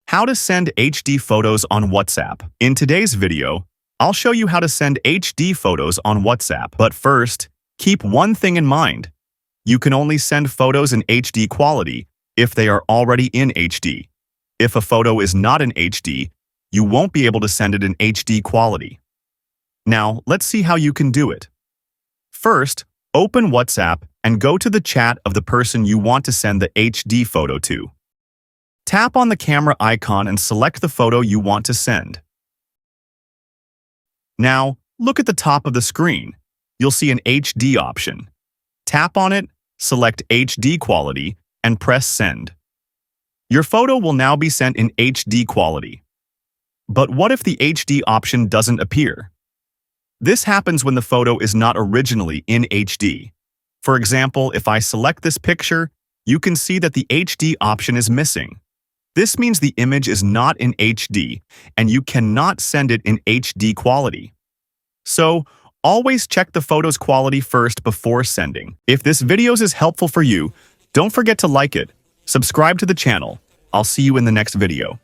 How to send HD photos on WhatsApp. In today's video, I'll show you how to send HD photos on WhatsApp. But first, keep one thing in mind. You can only send photos in HD quality if they are already in HD. If a photo is not in HD, you won't be able to send it in HD quality. Now, let's see how you can do it. First, open WhatsApp and go to the chat of the person you want to send the HD photo to. Tap on the camera icon and select the photo you want to send. Now, look at the top of the screen. You'll see an HD option. Tap on it, select HD quality, and press send. Your photo will now be sent in HD quality. But what if the HD option doesn't appear? This happens when the photo is not originally in HD. For example, if I select this picture, you can see that the HD option is missing. This means the image is not in HD, and you cannot send it in HD quality. So, always check the photo's quality first before sending. If this video is helpful for you, don't forget to like it, subscribe to the channel. I'll see you in the next video.